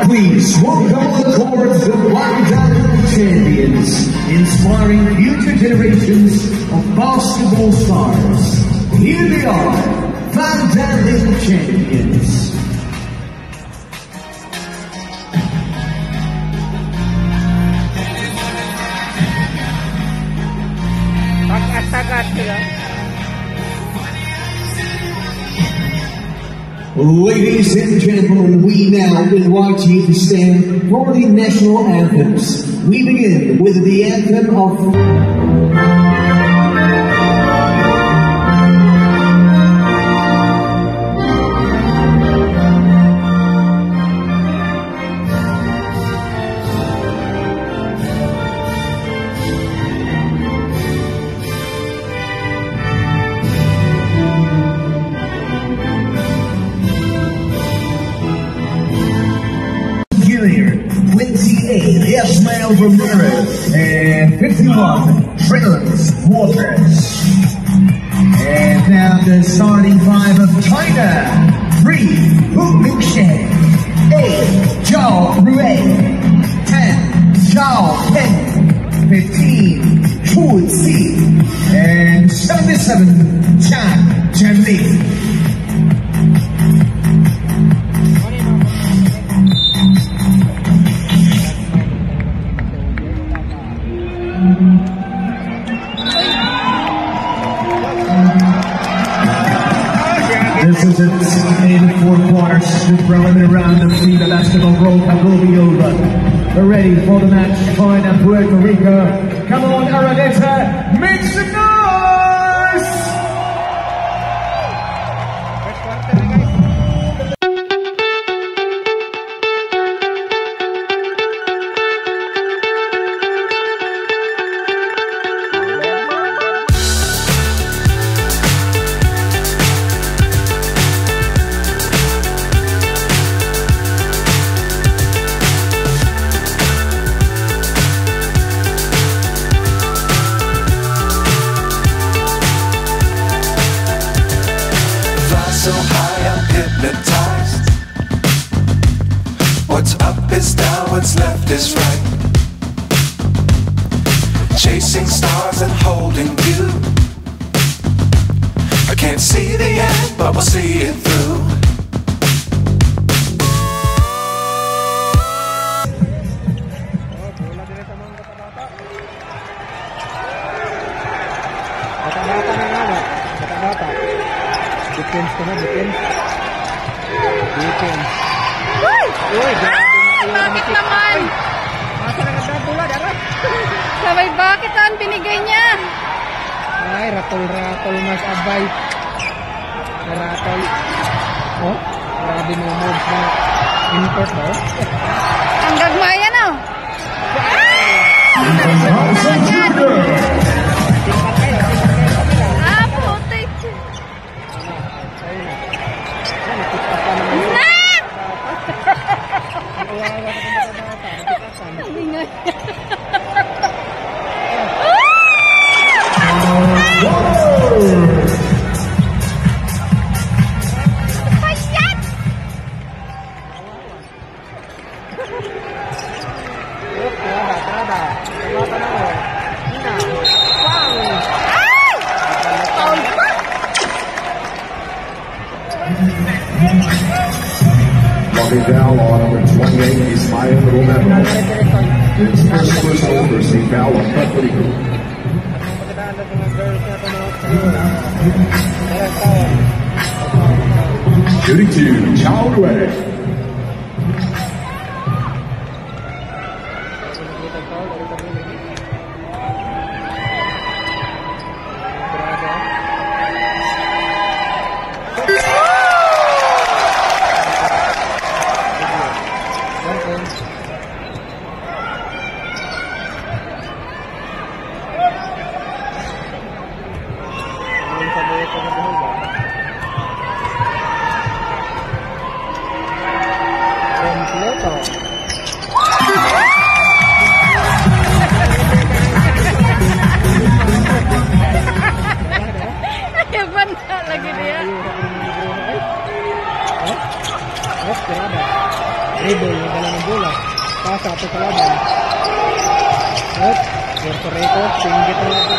Please welcome on the court the Black Diamond champions, inspiring future generations of basketball stars. Here they are, Van Diamond champions. Ladies and gentlemen, we now invite you to stand for the national anthems. We begin with the anthem of... Ismael Ramirez, and 51, Trailers Waters. And now the starting five of China: 3, Hu Mingxian, 8, Zhao Rui, 10, Zhao Peng, 15, Hu Xi, and 77, Chan Zhenli. This is it in the fourth quarter. The preliminary round of the Basketball World Cup will be over. We're ready for the match. China, Puerto Rico. Come on, Araneta, make some noise! So high I'm hypnotized. What's up is down, what's left is right. Chasing stars and holding you. I can't see the end, but we'll see it through. Defense ko na, defense. Uy! Bakit naman? Masa na nagdadula, darap. Sabay bakit ang binigay niya? Ay, ratol-ratol mas abay. Ratol. Oh, grabe mga moves na import, oh. Ang gagmayan, oh. Putik. Locking down on number 28, Ismael Romero. His first overseas foul on Puerto Rico. Shooting 2, Zhao Rui. Lagi dia. Dribble, yung dala ng bola. Pasa ito sa laban. Hop, Puerto Rico, singgit na lang ito.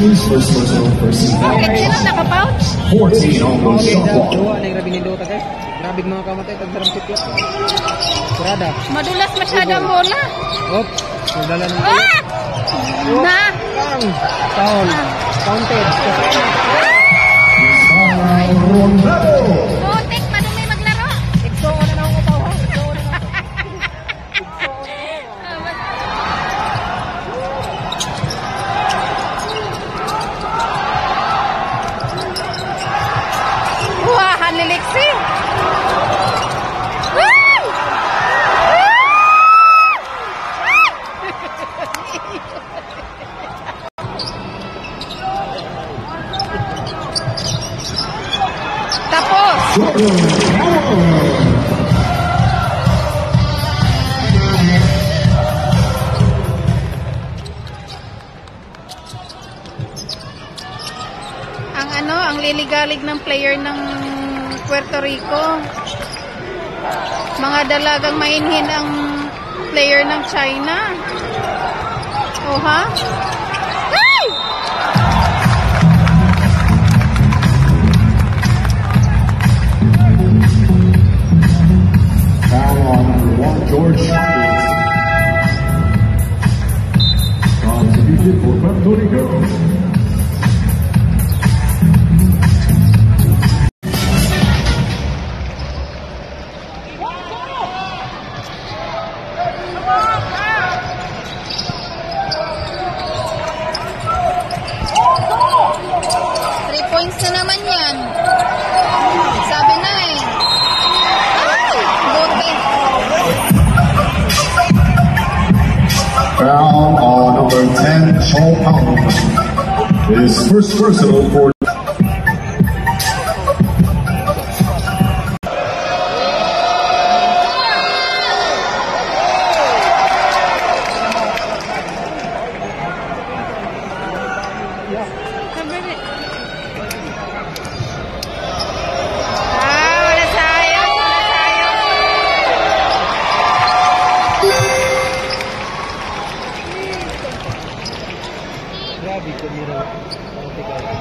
His first personal first season. Bakit sino nakapouch? 14 almost Okay, shot daw. clock. Duwa, na grabe niluta guys. Grabe mga kamatay, tagdarang sityo. Kurada. Madulas masyado ang bola. Hop, yung dala ng bola. Ah! Na! Kang! Foul. Counted. Ronaldo. Putik, madumi maglaro. Ikso ko na ako pa. Ikso ko na ako. Wah, hanliliksi. Woo! Tapos. Ang liligalig ng player ng Puerto Rico. Mga dalagang mainhin ang player ng China. Oh, ha? Ay! Foul on number 1, George Saunders. Contributed for Puerto Rico. Points na naman yan. Sabi na eh. Ay! Buti. Foul on number 10, Shaw Pound. His first personal for Wala sayang. Wala sayang. Grabe ko niro. County guys.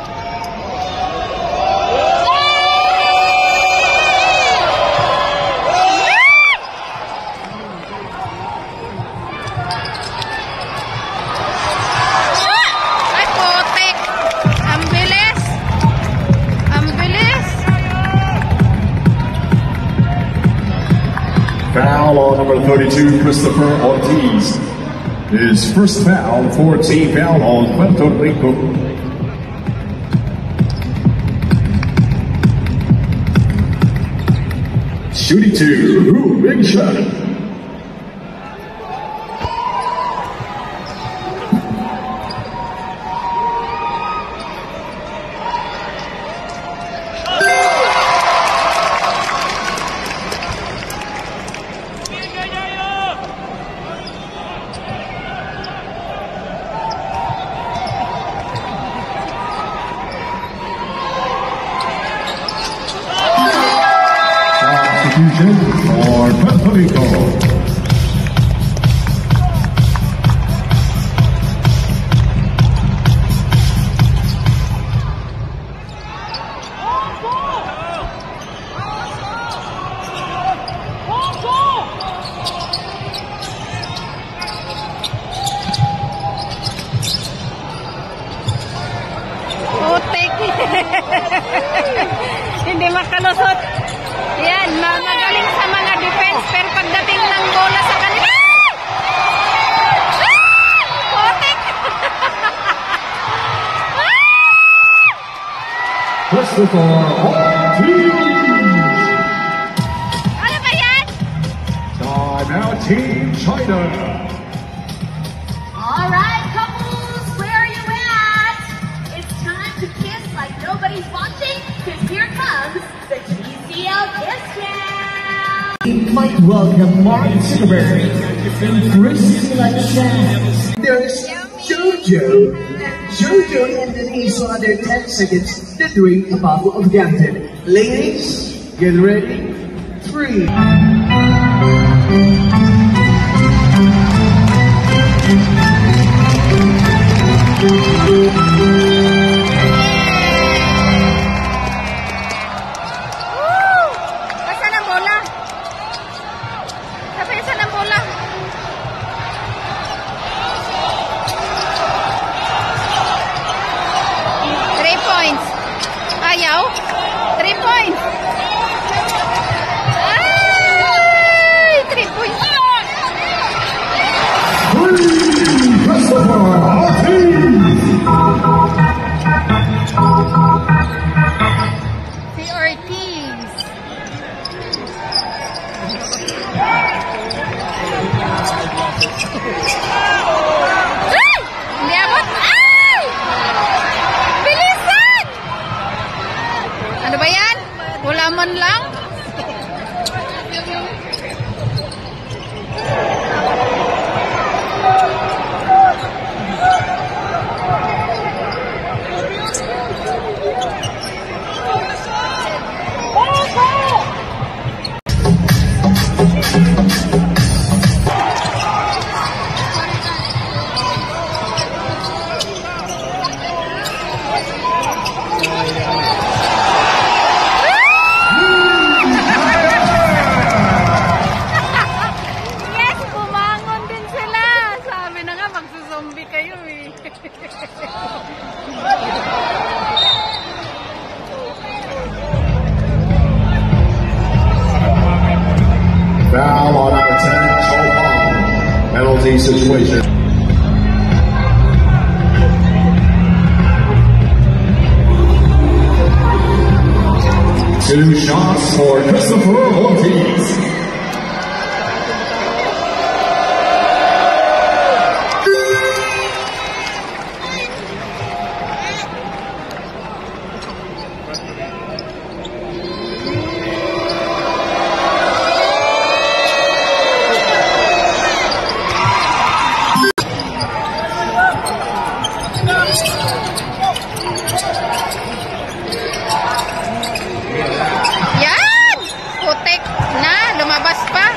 Ay, putik. Ang bilis. Ang bilis. foul on number 32, Christopher Ortiz. His first foul for team foul on Puerto Rico. Shooting two, ooh, big shot. Substitution for Puerto Rico. Putik. Hindi makalusot. Yan, magaling sa mga defense. Pero pagdating ng bola sa kanila. Putik. Christopher Ortiz. Ano ba yan? Timeout Team China. All right, couples, where are you at? It's time to kiss like nobody's watching, because here comes the TCL Kiss Cam. might welcome Mark Zuckerberg and Chris Lechan. There's Jojo. Jojo and Denise will under 10 seconds to drink a bottle of Gamden. Ladies, get ready. 3. Asan ang bola? Sabi, asan ang bola? Points. Ayaw? 3 points. Ay! 3 points. Si Ortiz. Ay! Hindi abot. Ay! Bilisan! Ano ba yan? Wala man lang? Yes, bumangon din sila. Sabi na nga, magsuzombie kayo eh. Foul on number 10, Chopin. Penalty situation. Two shots for Christopher Ortiz. Yan! Putik na, lumabas pa.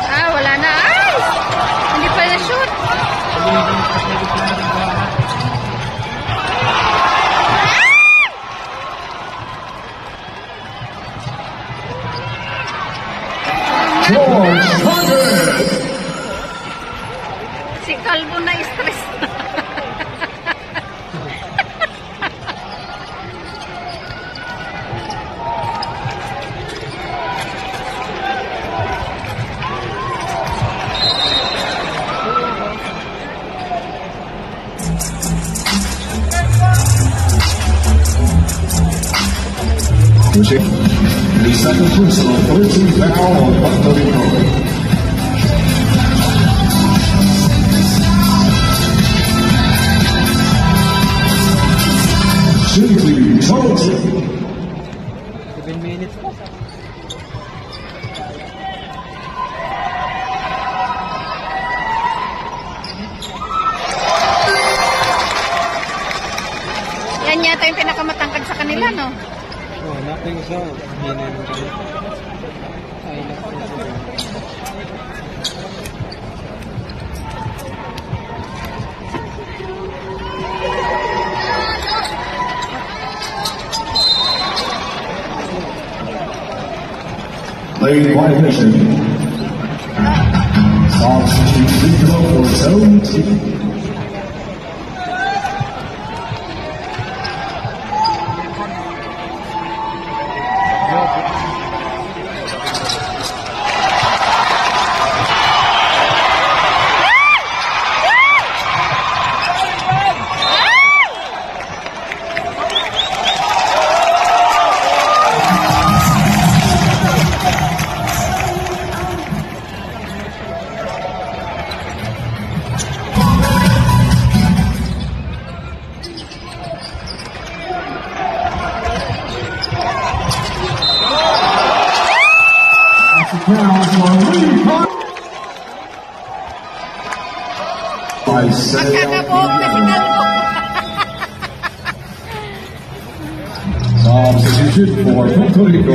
Ah, wala na. Ay! Hindi pa na-shoot. George Hunter. Si Calvo na stress na. The second personal 13 foul on Puerto Rico. Simply total. 7 minutes pa. Yan yata yung pinakamatangkad sa kanila, no? Oh, nothing so. Hindi na yung ay, nothing so. Lane violation. Soft free throw for zone 2. Magkakabuhok na si Kalbo. Substitution for Puerto Rico.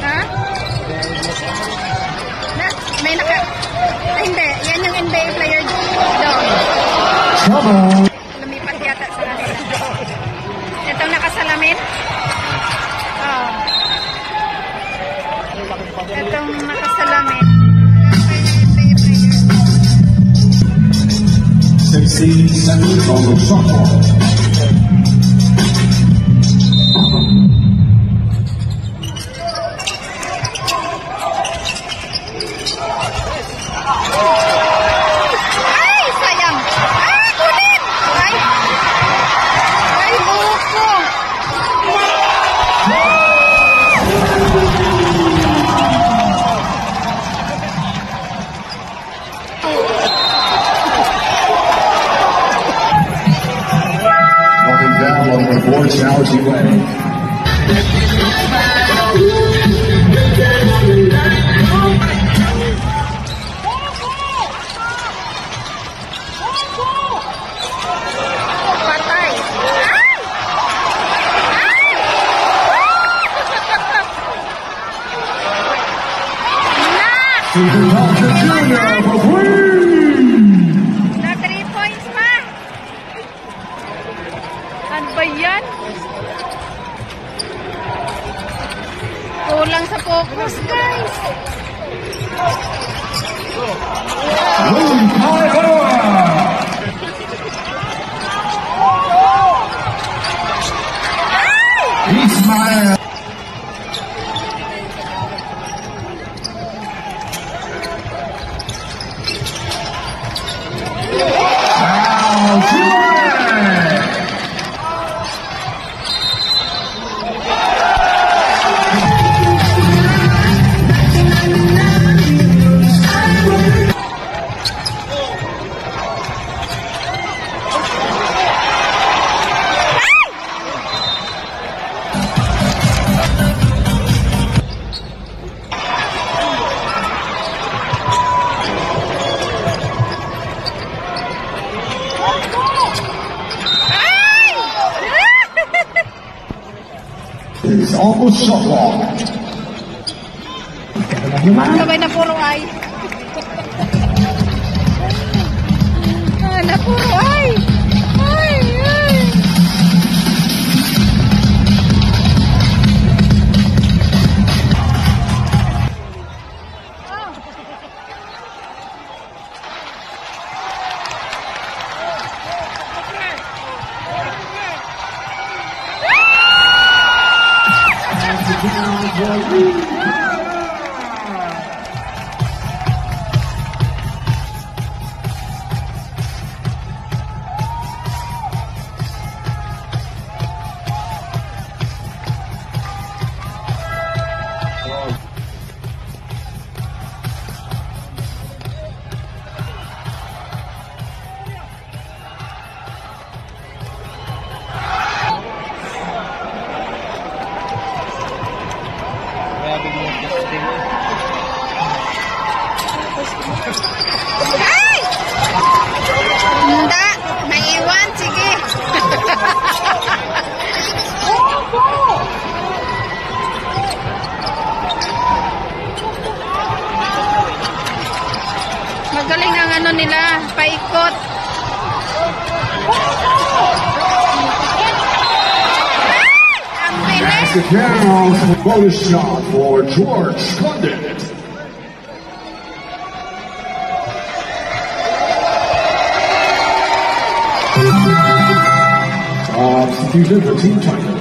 Ha? May naka... Ay, hindi. Yan yung NBA player doon. Trouble. Lumipat yata sa kanila. Itong nakasalamin. Oh. Itong nakasalamin. 16 seconds on the shot clock. Ay, sayang. Ay, kunin. Ay, buko. Walking down on the board challenging way. Patay. Ay! Ay! Na! Stephen Thompson Jr. for Queen. Na 3 points pa. Ano ba yan? Kulang sa focus, guys. Willie Kaiwa. Ismael. Now, Jordan. Is almost shot clock. Sabay na puro ay. Na puro ay. Ay, ay. Ay! Hindi. Naiwan. Sige. Magaling ang ano nila. Paikot. Ay! Ang bilis. Pass it down for bonus shot for George Condit. Substitution for Team China.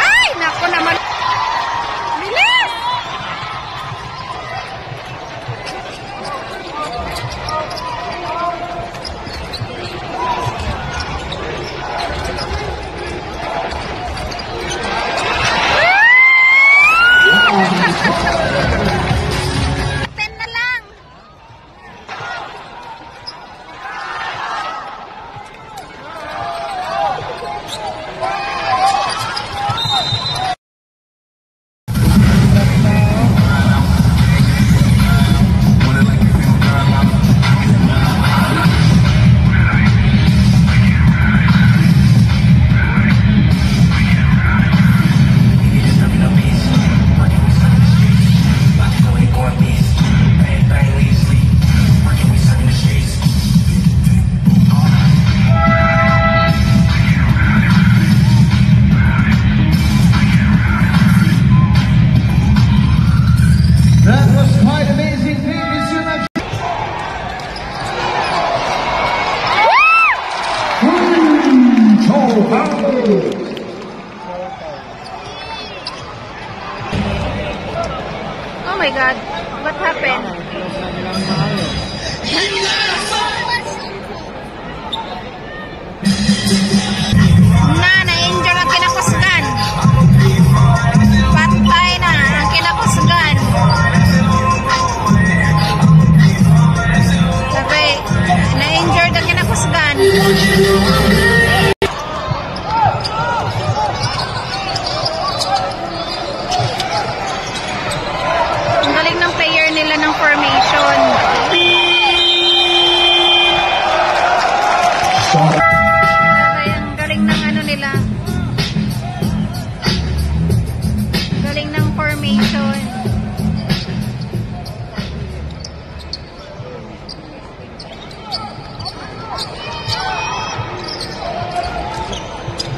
Ay! Naku naman. Bilis! my God. What happened? Na-injure ang kinakusgan. Patay na ang kinakusgan. Sabi, na-injure ang kinakusgan. Ang galing ng player nila ng formation. Ang galing ng ano nila. Galing ng formation.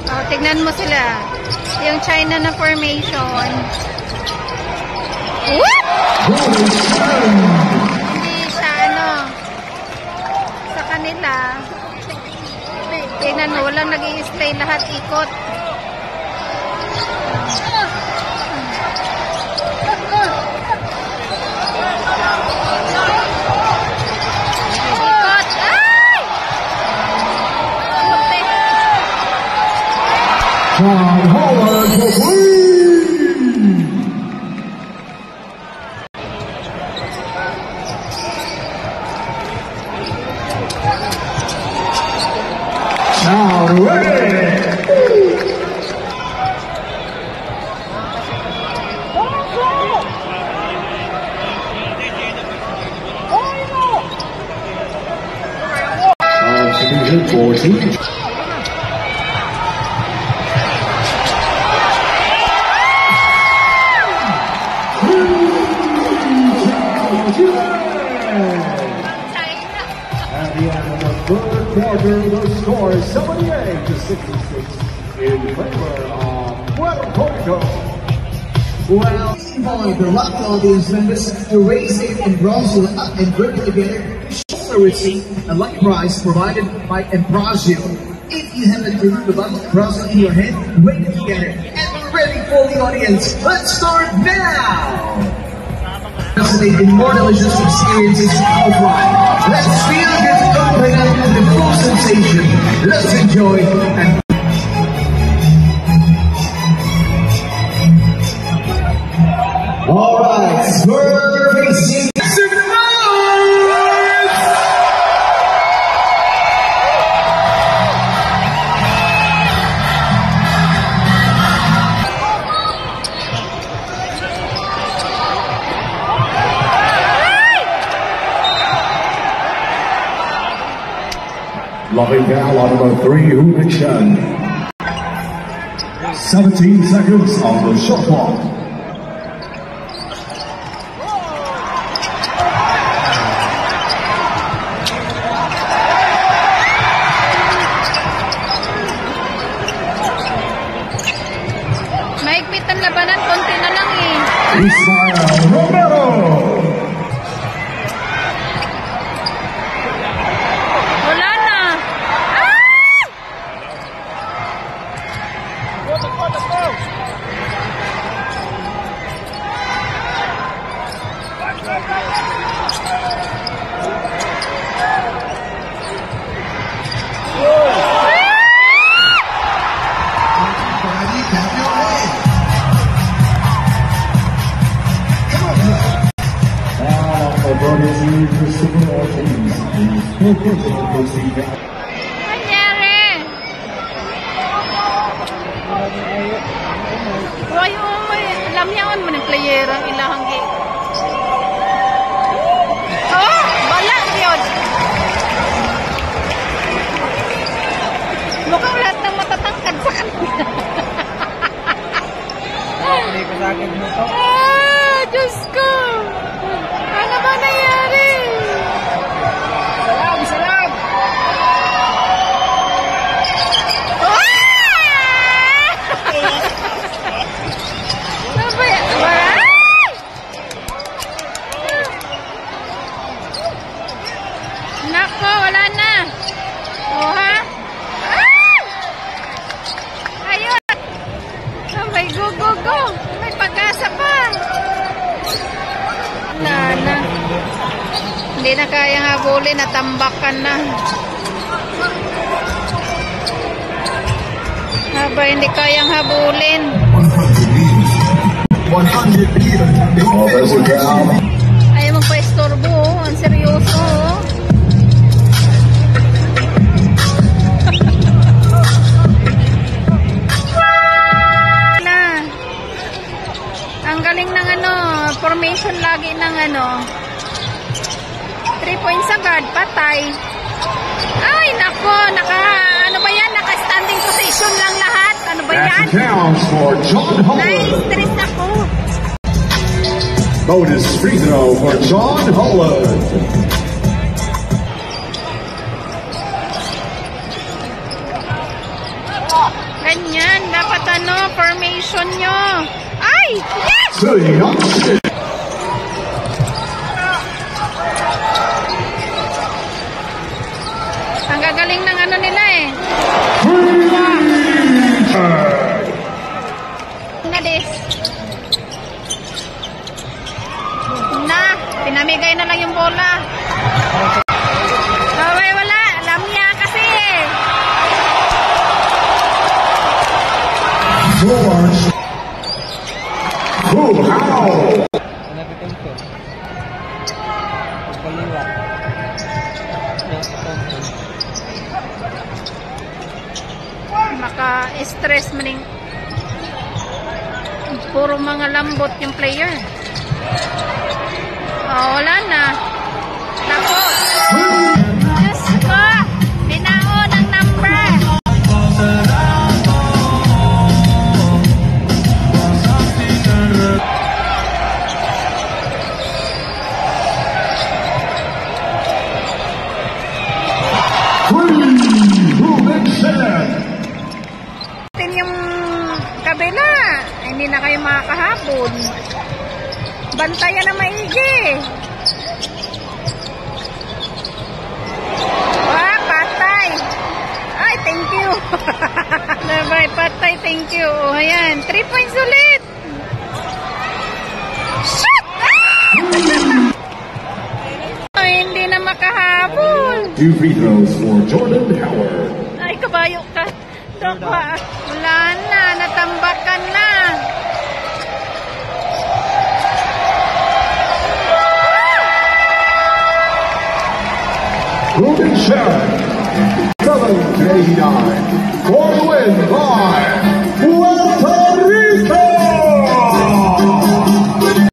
Oh, tignan mo sila. Yung China na formation. What? Hindi siya ano. Sa kanila. Tignan mo, walang nag-i-stay lahat ikot. Ikot! Ay! Puti. John Howard to win. Now ready. Division 14. At the end of the third quarter, the score is 78-66 in favor of Puerto Rico. Well, following the rock audience members to raise it in bronze and bring it together, shoulder receipt and lucky prize provided by Embrasio. If you haven't removed the button Embrasio in your hand, wait together and we're ready for the audience. Let's start now! The more delicious experiences of life. Let's feel this opening up to the full sensation. Let's enjoy and all right, we're facing Loving down on number 3, Hu Chen. 17 seconds on the shot clock. Maigpit ang labanan, konti na lang eh. Ismael Romero. Wala na. Ah! Nangyari? Why may alam yaon mo ng player ang ilahang gi. Oh, bala yun. Mukhang lahat ng matatangkad sa kanila. Hindi ko sa akin mo to. Ah, Diyos ko. Ano ba nangyari? Salam, salam! Nako, wala na. O ha? Ah! Ayun. Oh, may go, go, go. May pag-asa pa. na kayang habulin, natambakan na. Haba, hindi kayang habulin. 100 meters. Ayaw magpa-istorbo, ang seryoso. Ang galing ng formation lagi ng 3 points agad, patay. Ay, nako, ano ba yan? Naka-standing position lang lahat. Ano ba yan? Nice, ako. Bonus free throw for John Holland. Ganyan, dapat formation nyo. Ay, yes! Ang gagaling ng nila eh. Pinamigay na lang yung bola. Okay, wala. Alam niya kasi eh. Maka-stress maning puro mga lambot yung player. Oh, wala na. Tapos. Diyos ko. Binao ng number. Yung kabila. Hindi na kayo makakahabol. Bantayan na maigi. Wah, patay. Ay, thank you. Nabay, patay, thank you. Oh, ayan, 3 points ulit. Shit! Ah! Ay, hindi na makahabol. 2 free throws for Jordan Howard. Ay, kabayo ka. Wala na, natambakan na. Ruben Sharon, 7-89, for the win by